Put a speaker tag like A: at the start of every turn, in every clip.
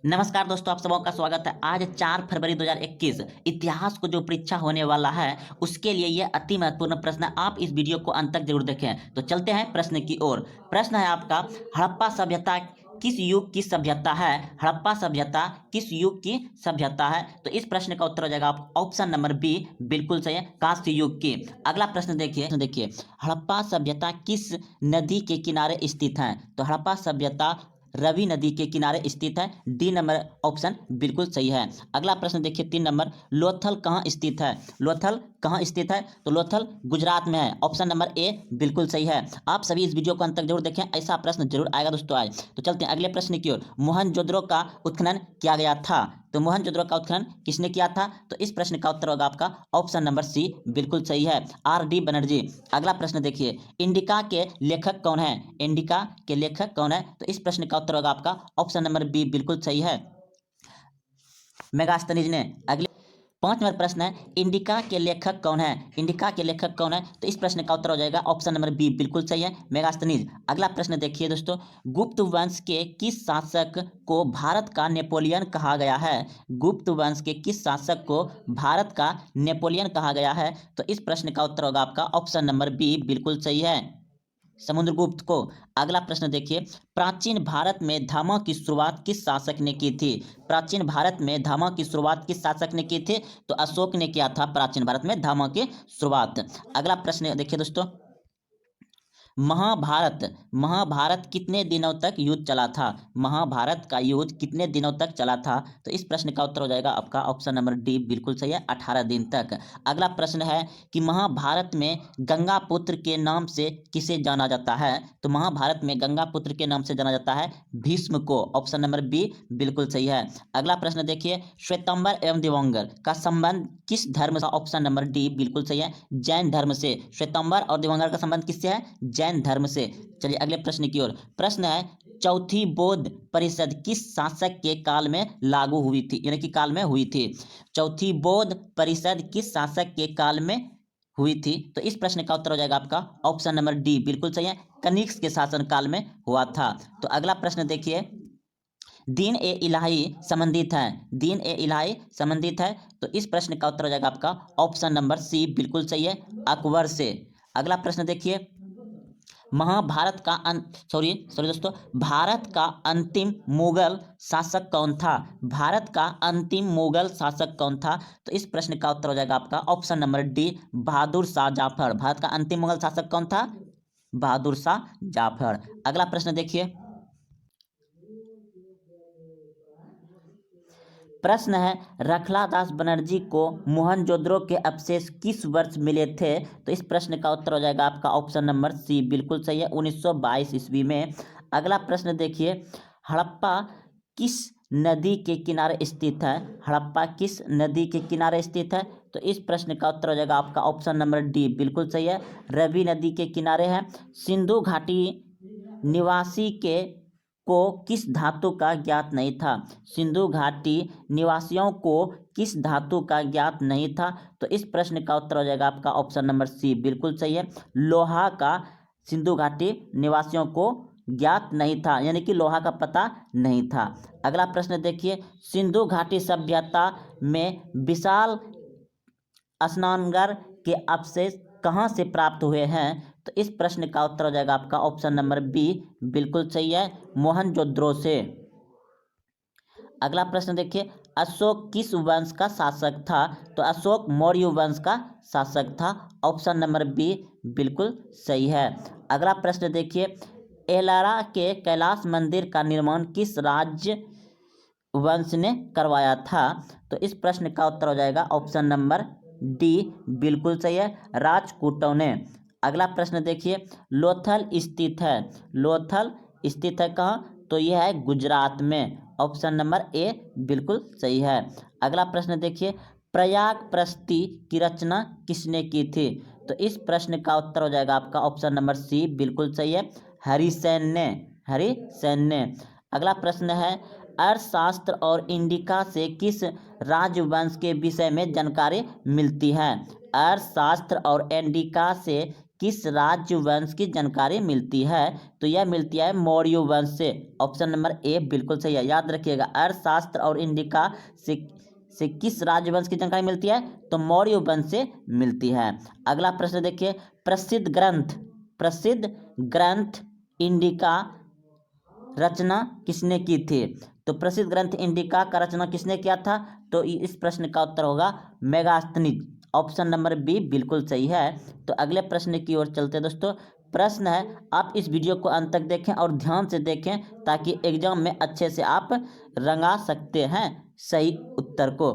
A: नमस्कार दोस्तों, आप सबों का स्वागत है। आज 4 फरवरी 2021 इतिहास को जो परीक्षा होने वाला है उसके लिए यह अति महत्वपूर्ण प्रश्न है। आप इस वीडियो को अंत तक जरूर देखें। तो चलते हैं प्रश्न की ओर। प्रश्न है आपका, हड़प्पा सभ्यता किस युग की सभ्यता है? हड़प्पा सभ्यता किस युग की सभ्यता है? तो इस प्रश्न का उत्तर हो जाएगा ऑप्शन नंबर बी, बिल्कुल सही है, कांस्य युग की। अगला प्रश्न देखिए, हड़प्पा सभ्यता किस नदी के किनारे स्थित है? तो हड़प्पा सभ्यता रवि नदी के किनारे स्थित है। डी नंबर ऑप्शन बिल्कुल सही है। अगला प्रश्न देखिए 3 नंबर, लोथल कहाँ स्थित है? लोथल कहाँ स्थित है? तो लोथल गुजरात में है। ऑप्शन नंबर ए बिल्कुल सही है। आप सभी इस वीडियो को अंत तक जरूर देखें, ऐसा प्रश्न जरूर आएगा दोस्तों आज। तो चलते हैं अगले प्रश्न की ओर। मोहनजोदड़ो का उत्खनन किया गया था। तो मोहनजोदड़ो का उत्खनन किसने किया था? तो इस प्रश्न का उत्तर होगा आपका ऑप्शन नंबर सी, बिल्कुल सही है, आर डी बनर्जी। अगला प्रश्न देखिए, इंडिका के लेखक कौन है? इंडिका के लेखक कौन है? तो इस प्रश्न का उत्तर होगा आपका ऑप्शन नंबर बी, बिल्कुल सही है, मेगास्थनीज ने। अगले 5 नंबर प्रश्न है, इंडिका के लेखक कौन है? इंडिका के लेखक कौन है? तो इस प्रश्न का उत्तर हो जाएगा ऑप्शन नंबर बी, बिल्कुल सही है, मेगास्थनीज। अगला प्रश्न देखिए दोस्तों, गुप्त वंश के किस शासक को भारत का नेपोलियन कहा गया है? गुप्त वंश के किस शासक को भारत का नेपोलियन कहा गया है? तो इस प्रश्न का उत्तर होगा आपका ऑप्शन नंबर बी, बिल्कुल सही है, समुद्रगुप्त को। अगला प्रश्न देखिए, प्राचीन भारत में धर्म की शुरुआत किस शासक ने की थी? प्राचीन भारत में धर्म की शुरुआत किस शासक ने की थी? तो अशोक ने किया था प्राचीन भारत में धर्म की शुरुआत। अगला प्रश्न देखिए दोस्तों, महाभारत महाभारत कितने दिनों तक युद्ध चला था? महाभारत का युद्ध कितने दिनों तक चला था? तो इस प्रश्न का उत्तर हो जाएगा आपका ऑप्शन नंबर डी, बिल्कुल सही है, 18 दिन तक। अगला प्रश्न है कि महाभारत में गंगा पुत्र के नाम से किसे जाना जाता है? तो महाभारत में गंगा पुत्र के नाम से जाना जाता है भीष्म को। ऑप्शन नंबर बी बिल्कुल सही है। अगला प्रश्न देखिए, श्वेतंबर एवं दिगंबर का संबंध किस धर्म से? ऑप्शन नंबर डी बिल्कुल सही है, जैन धर्म से। श्वेतंबर और दिगंबर का संबंध किससे है? जैन धर्म से। चलिए अगले प्रश्न की ओर। प्रश्न है, चौथी बौद्ध परिषद किस शासक के काल में लागू हुई थी, यानी कि काल में हुई थी? चौथी बौद्ध परिषद किस शासक के काल में हुई थी? तो इस प्रश्न का उत्तर हो जाएगा आपका ऑप्शन नंबर डी, बिल्कुल सही है, कनिष्क के शासन काल में हुआ था। तो अगला प्रश्न देखिए, दीन ए इलाही संबंधित है, दीन ए इलाही संबंधित है। तो इस प्रश्न का उत्तर हो जाएगा आपका ऑप्शन नंबर सी, बिल्कुल सही है, अकबर से। अगला प्रश्न देखिए, महाभारत का सॉरी सॉरी दोस्तों, भारत का अंतिम मुगल शासक कौन था? भारत का अंतिम मुगल शासक कौन था? तो इस प्रश्न का उत्तर हो जाएगा आपका option number D, Bahadur Shah Jafar. Bharat का अंतिम मुगल शासक कौन था? बहादुर शाह जाफर। अगला प्रश्न देखिए, प्रश्न है, रखलादास बनर्जी को मोहनजोदड़ो के अवशेष किस वर्ष मिले थे? तो इस प्रश्न का उत्तर हो जाएगा आपका ऑप्शन नंबर सी, बिल्कुल सही है, 1922 ईस्वी में। अगला प्रश्न देखिए, हड़प्पा किस नदी के किनारे स्थित है? हड़प्पा किस नदी के किनारे स्थित है? तो इस प्रश्न का उत्तर हो जाएगा आपका ऑप्शन नंबर डी, बिल्कुल सही है, रवि नदी के किनारे है। सिंधु घाटी निवासी को किस धातु का ज्ञात नहीं था? सिंधु घाटी निवासियों को किस धातु का ज्ञात नहीं था? तो इस प्रश्न का उत्तर हो जाएगा आपका ऑप्शन नंबर सी, बिल्कुल सही है, लोहा का सिंधु घाटी निवासियों को ज्ञात नहीं था, यानी कि लोहा का पता नहीं था। अगला प्रश्न देखिए, सिंधु घाटी सभ्यता में विशाल स्नानगर के अवशेष कहाँ से प्राप्त हुए हैं? तो इस प्रश्न का उत्तर हो जाएगा आपका ऑप्शन नंबर बी, बिल्कुल सही है, मोहनजोदड़ो से। अगला प्रश्न देखिए, अशोक किस वंश का शासक था? तो अशोक मौर्य वंश का शासक था। ऑप्शन नंबर बी बिल्कुल सही है। अगला प्रश्न देखिए, एलारा के कैलाश मंदिर का निर्माण किस राज्य वंश ने करवाया था? तो इस प्रश्न का उत्तर हो जाएगा ऑप्शन नंबर डी, बिल्कुल सही है, राजपूतों ने। अगला प्रश्न देखिए, लोथल स्थित है, लोथल स्थित है कहाँ? तो यह है गुजरात में। ऑप्शन नंबर ए बिल्कुल सही है। अगला प्रश्न देखिए, प्रयाग प्रस्ती की रचना किसने की थी? तो इस प्रश्न का उत्तर हो जाएगा आपका ऑप्शन नंबर सी, बिल्कुल सही है, हरिसेन ने, हरिसेन ने। अगला प्रश्न है, अर्थशास्त्र और इंडिका से किस राजवंश के विषय में जानकारी मिलती है? अर्थशास्त्र और इंडिका से किस राजवंश की जानकारी मिलती है? तो यह मिलती है मौर्य वंश से। ऑप्शन नंबर ए बिल्कुल सही है। याद रखिएगा, अर्थशास्त्र और इंडिका से किस राजवंश की जानकारी मिलती है? तो मौर्य वंश से मिलती है। अगला प्रश्न देखिए, प्रसिद्ध ग्रंथ इंडिका रचना किसने की थी? तो प्रसिद्ध ग्रंथ इंडिका का रचना किसने किया था? तो इस प्रश्न का उत्तर होगा मेगास्थनीज। ऑप्शन नंबर बी बिल्कुल सही है। तो अगले प्रश्न की ओर चलते हैं दोस्तों। प्रश्न है, आप इस वीडियो को अंत तक देखें और ध्यान से देखें ताकि एग्जाम में अच्छे से आप रंगा सकते हैं सही उत्तर को।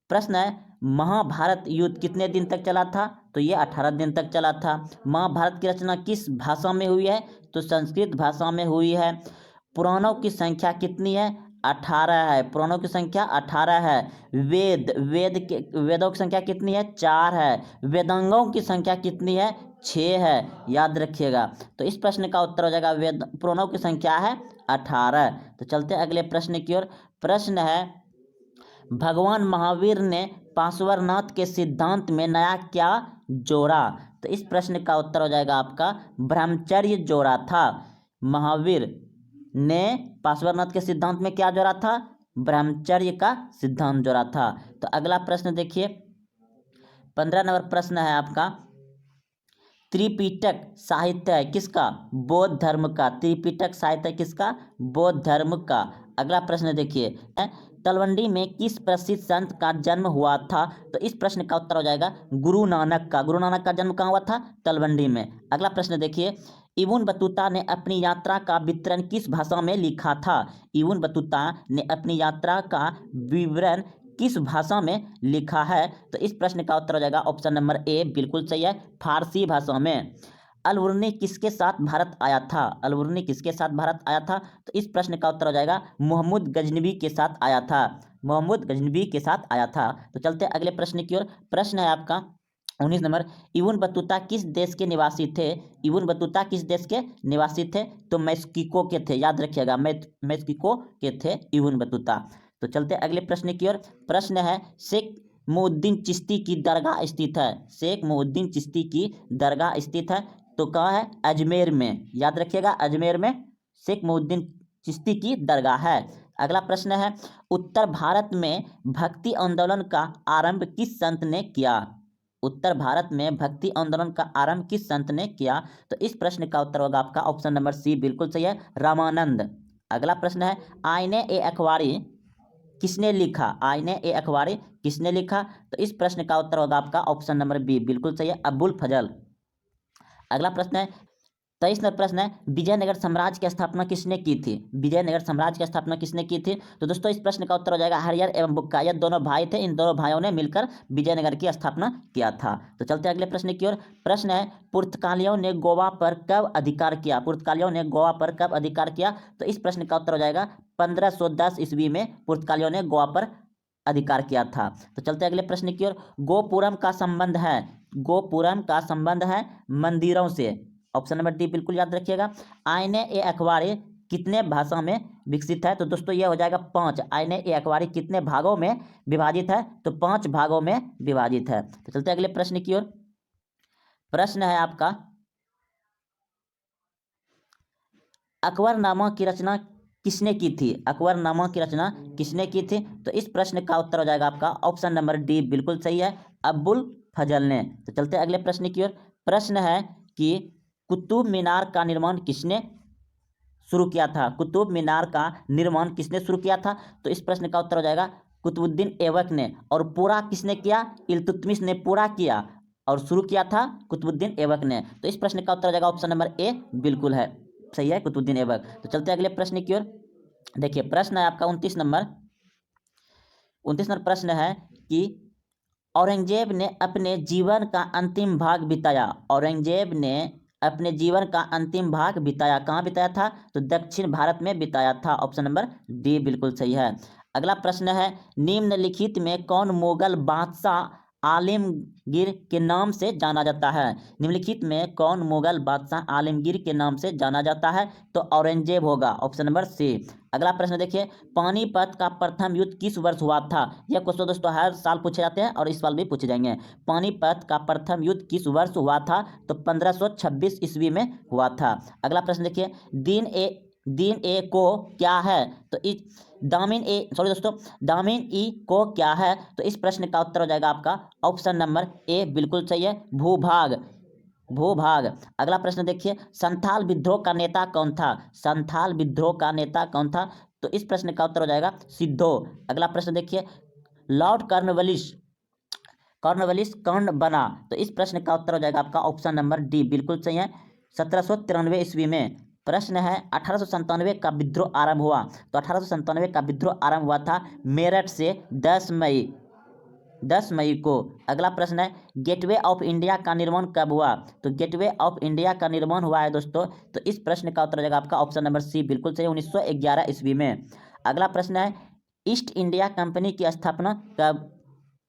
A: प्रश्न है, महाभारत युद्ध कितने दिन तक चला था? तो ये 18 दिन तक चला था। महाभारत की रचना किस भाषा में हुई है? तो संस्कृत भाषा में हुई है। पुराणों की संख्या कितनी है? 18 है। पुराणों की संख्या 18 है। वेदों की संख्या कितनी है? 4 है। वेदांगों की संख्या कितनी है? 6 है। याद रखिएगा। तो इस प्रश्न का उत्तर हो जाएगा पुराणों की संख्या है 18। तो चलते हैं अगले प्रश्न की ओर। प्रश्न है, भगवान महावीर ने पार्श्वनाथ के सिद्धांत में नया क्या जोड़ा? तो इस प्रश्न का उत्तर हो जाएगा आपका ब्रह्मचर्य जोड़ा था। महावीर ने पार्श्वनाथ के सिद्धांत में क्या जोड़ा था? ब्रह्मचर्य का सिद्धांत जोड़ा था। तो अगला प्रश्न देखिए, 15 नंबर प्रश्न है आपका, त्रिपिटक साहित्य है किसका? बौद्ध धर्म का। त्रिपिटक साहित्य किसका? बौद्ध धर्म का। अगला प्रश्न देखिए, तलवंडी में किस प्रसिद्ध संत का जन्म हुआ था? तो इस प्रश्न का उत्तर हो जाएगा गुरु नानक का। गुरु नानक का जन्म कहाँ हुआ था? तलवंडी में। अगला प्रश्न देखिए, इब्न बतूता ने अपनी यात्रा का विवरण किस भाषा में लिखा था? इब्न बतूता ने अपनी यात्रा का विवरण किस भाषा में लिखा है? तो इस प्रश्न का उत्तर हो जाएगा ऑप्शन नंबर ए बिल्कुल सही है, फारसी भाषा में। अलवुर्नी किसके साथ भारत आया था? अलवुर्नी किसके साथ भारत आया था? तो इस प्रश्न का उत्तर हो जाएगा मोहम्मद गजनवी के साथ आया था। मोहम्मद गजनवी के साथ आया था। तो चलते अगले प्रश्न की ओर। प्रश्न है आपका 19 नंबर, इब्न बतूता किस देश के निवासी थे? इब्न बतूता किस देश के निवासी थे? तो मैक्सिको के थे। याद रखिएगा, मैक्सिको के थे इब्न बतूता। तो चलते अगले प्रश्न की ओर। प्रश्न है, शेख मुहिउद्दीन चिश्ती की दरगाह स्थित है। शेख मुहिउद्दीन चिश्ती की दरगाह स्थित है तो कहाँ है? अजमेर में। याद रखिएगा, अजमेर में शेख मुहिउद्दीन चिश्ती की दरगाह है। अगला प्रश्न है, उत्तर भारत में भक्ति आंदोलन का आरंभ किस संत ने किया? उत्तर भारत में भक्ति आंदोलन का आरंभ किस संत ने किया? तो इस प्रश्न का उत्तर होगा आपका ऑप्शन नंबर सी बिल्कुल सही है, रामानंद। अगला प्रश्न है, आईने ए अखबारी किसने लिखा? आईने ए अखबारी किसने लिखा? तो इस प्रश्न का उत्तर होगा आपका ऑप्शन नंबर बी बिल्कुल सही है, अबुल फजल। अगला प्रश्न है, 23 नंबर प्रश्न है, विजयनगर साम्राज्य की स्थापना किसने की थी? विजयनगर साम्राज्य की स्थापना किसने की थी? तो दोस्तों इस प्रश्न का उत्तर हो जाएगा हरिहर एवं बुक्का। ये दोनों भाई थे, इन दोनों भाइयों ने मिलकर विजयनगर की स्थापना किया था। तो चलते अगले प्रश्न की ओर। प्रश्न है, पुर्तगालियों ने गोवा पर कब अधिकार किया? पुर्तगालियों ने गोवा पर कब अधिकार किया? तो इस प्रश्न का उत्तर हो जाएगा 1510 ईस्वी में पुर्तगालियों ने गोवा पर अधिकार किया था। तो चलते अगले प्रश्न की ओर। गोपुरम का संबंध है, गोपुरम का संबंध है मंदिरों से। ऑप्शन नंबर डी बिल्कुल याद रखिएगा। आईने ए अखबारी कितने भाषा में विकसित है? तो दोस्तों यह हो जाएगा 5। आईने ए अखबारी कितने भागों में विभाजित है? तो 5 भागों में विभाजित है। तो चलते अगले प्रश्न की ओर। प्रश्न है आपका, अकबरनामा की रचना किसने की थी? अकबरनामा की रचना किसने की थी? तो इस प्रश्न का उत्तर हो जाएगा आपका ऑप्शन नंबर डी बिल्कुल सही है, अबुल फजल ने। तो चलते अगले प्रश्न की ओर। प्रश्न है कि कुतुब मीनार का निर्माण किसने शुरू किया था? कुतुब मीनार का निर्माण किसने शुरू किया था? तो इस प्रश्न का उत्तर हो जाएगा कुतुबुद्दीन ऐबक ने। और पूरा किसने किया? इल्तुतमिश ने पूरा किया और शुरू किया था कुतुबुद्दीन ऐबक ने। तो इस प्रश्न का उत्तर हो जाएगा ऑप्शन नंबर ए बिल्कुल है सही है, कुतुबुद्दीन ऐबक। तो चलते अगले प्रश्न की ओर। देखिए प्रश्न है आपका 29 नंबर। 29 नंबर प्रश्न है कि औरंगजेब ने अपने जीवन का अंतिम भाग बिताया। औरंगजेब ने अपने जीवन का अंतिम भाग बिताया कहाँ बिताया था? तो दक्षिण भारत में बिताया था। ऑप्शन नंबर डी बिल्कुल सही है। अगला प्रश्न है, निम्नलिखित में कौन मुगल बादशाह आलमगीर के नाम से जाना जाता है? निम्नलिखित में कौन मुगल बादशाह आलमगीर के नाम से जाना जाता है? तो औरंगजेब होगा, ऑप्शन नंबर सी। अगला प्रश्न देखिए, पानीपत का प्रथम युद्ध किस वर्ष हुआ था? यह क्वेश्चन दोस्तों हर साल पूछे जाते हैं और इस साल भी पूछे जाएंगे। पानीपत का प्रथम युद्ध किस वर्ष हुआ था? तो 1526 ईस्वी में हुआ था। अगला प्रश्न देखिए, दिन ए को क्या है? तो इस दामिन ए सॉरी दोस्तों दामिन ई को क्या है? तो इस प्रश्न का उत्तर हो जाएगा आपका ऑप्शन नंबर ए, बिल्कुल सही है, भूभाग। भूभाग। अगला प्रश्न देखिए, संथाल विद्रोह का नेता कौन था? संथाल विद्रोह का नेता कौन था? तो इस प्रश्न का उत्तर हो जाएगा सिद्धो। अगला प्रश्न देखिए, लॉर्ड कॉर्नवालिस कॉर्नवालिस कौन बना? तो इस प्रश्न का उत्तर हो जाएगा आपका ऑप्शन नंबर डी, बिल्कुल सही है, 1793 ईस्वी में। प्रश्न है, 1897 का विद्रोह आरंभ हुआ। तो 1897 का विद्रोह आरंभ हुआ था मेरठ से 10 मई को। अगला प्रश्न है, गेटवे ऑफ इंडिया का निर्माण कब हुआ? तो गेटवे ऑफ इंडिया का निर्माण हुआ है दोस्तों, तो इस प्रश्न का उत्तर हो जाएगा आपका ऑप्शन नंबर सी, बिल्कुल सही, 1911 ईस्वी में। अगला प्रश्न है, ईस्ट इंडिया कंपनी की स्थापना कब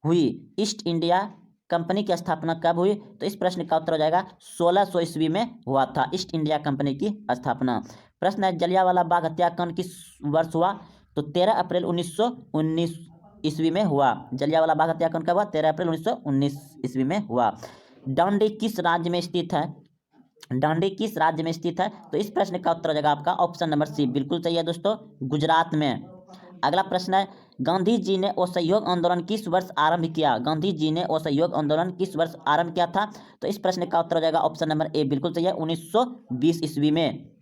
A: हुई? ईस्ट इंडिया कंपनी की स्थापना कब हुई? तो इस प्रश्न का उत्तर हो जाएगा 1600 ईस्वी में हुआ था ईस्ट इंडिया कंपनी की स्थापना। प्रश्न है, जलियांवाला बाग हत्याकांड किस वर्ष हुआ? तो 13 अप्रैल 1919 ईस्वी में हुआ। जलियांवाला बाग हत्याकांड कब हुआ? 13 अप्रैल 1919 ईस्वी में हुआ। डांडी किस राज्य में स्थित है? डांडी किस राज्य में स्थित है? तो इस प्रश्न का उत्तर हो जाएगा आपका ऑप्शन नंबर सी, बिल्कुल सही है दोस्तों, गुजरात में। अगला प्रश्न है, गांधी जी ने असहयोग आंदोलन किस वर्ष आरंभ किया? गांधी जी ने असहयोग आंदोलन किस वर्ष आरंभ किया था? तो इस प्रश्न का उत्तर हो जाएगा ऑप्शन नंबर ए, बिल्कुल सही है, 1920 ईस्वी में।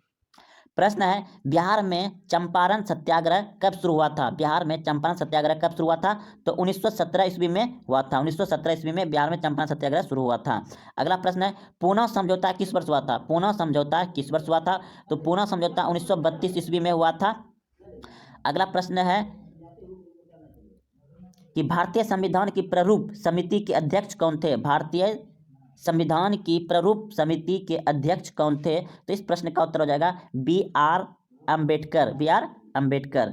A: प्रश्न है, बिहार में चंपारण सत्याग्रह कब शुरू हुआ था? बिहार में चंपारण सत्याग्रह कब शुरू हुआ था? तो 1917 ईस्वी में हुआ था। 1917 ईस्वी में बिहार में चंपारण सत्याग्रह शुरू हुआ था। अगला प्रश्न है, पूना समझौता किस वर्ष हुआ था? पूना समझौता किस वर्ष हुआ था? तो पूना समझौता 1932 ईस्वी में हुआ था। अगला प्रश्न है कि भारतीय संविधान की प्रारूप समिति के अध्यक्ष कौन थे? भारतीय संविधान की प्रारूप समिति के अध्यक्ष कौन थे? तो इस प्रश्न का उत्तर हो जाएगा बी.आर. अम्बेडकर, बी.आर. अम्बेडकर।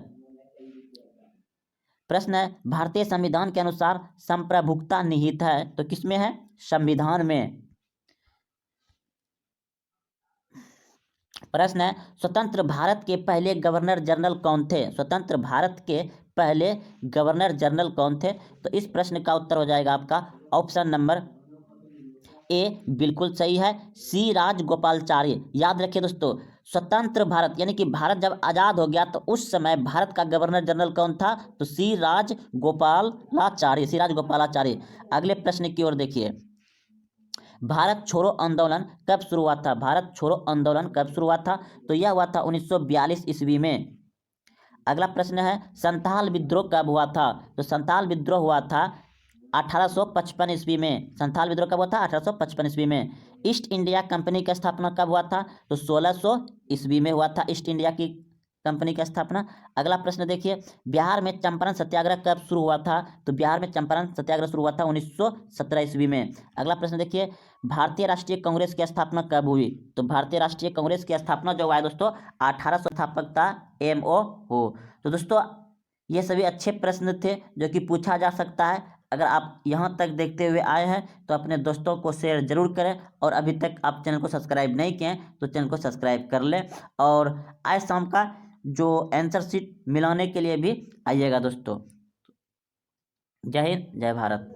A: प्रश्न है, भारतीय संविधान के अनुसार संप्रभुता निहित है, तो किसमें है? संविधान में। प्रश्न है, स्वतंत्र भारत के पहले गवर्नर जनरल कौन थे? स्वतंत्र भारत के पहले गवर्नर जनरल कौन थे? तो इस प्रश्न का उत्तर हो जाएगा आपका ऑप्शन नंबर ए, बिल्कुल सही है, सी राजगोपालाचारी। याद रखिए दोस्तों, स्वतंत्र भारत यानी कि भारत जब आज़ाद हो गया तो उस समय भारत का गवर्नर जनरल कौन था? तो सी राजगोपालाचारी, सी राजगोपालाचारी। अगले प्रश्न की ओर देखिए, भारत छोड़ो आंदोलन कब शुरू हुआ था? भारत छोड़ो आंदोलन कब शुरू हुआ था? तो यह हुआ था 1942 ईस्वी में। अगला प्रश्न है, संथाल विद्रोह कब हुआ था? तो संथाल विद्रोह हुआ था 1855 ईस्वी में। संथाल विद्रोह कब हुआ था? 1855 ईस्वी में। ईस्ट इंडिया कंपनी की स्थापना कब हुआ था? तो 1600 ईस्वी में हुआ था ईस्ट इंडिया की कंपनी की स्थापना। अगला प्रश्न देखिए, बिहार में चंपारण सत्याग्रह कब शुरू हुआ था? तो बिहार में चंपारण सत्याग्रह शुरू हुआ था 1917 ईस्वी में। अगला प्रश्न देखिए, भारतीय राष्ट्रीय कांग्रेस की स्थापना कब हुई? तो भारतीय राष्ट्रीय कांग्रेस की स्थापना जो हुआ है दोस्तों 1800 स्थापक था एम.ओ. हो। तो दोस्तों ये सभी अच्छे प्रश्न थे जो कि पूछा जा सकता है। अगर आप यहाँ तक देखते हुए आए हैं तो अपने दोस्तों को शेयर जरूर करें, और अभी तक आप चैनल को सब्सक्राइब नहीं किए हैं तो चैनल को सब्सक्राइब कर लें, और आज शाम का जो आंसर शीट मिलाने के लिए भी आइएगा दोस्तों। जय हिंद, जय भारत।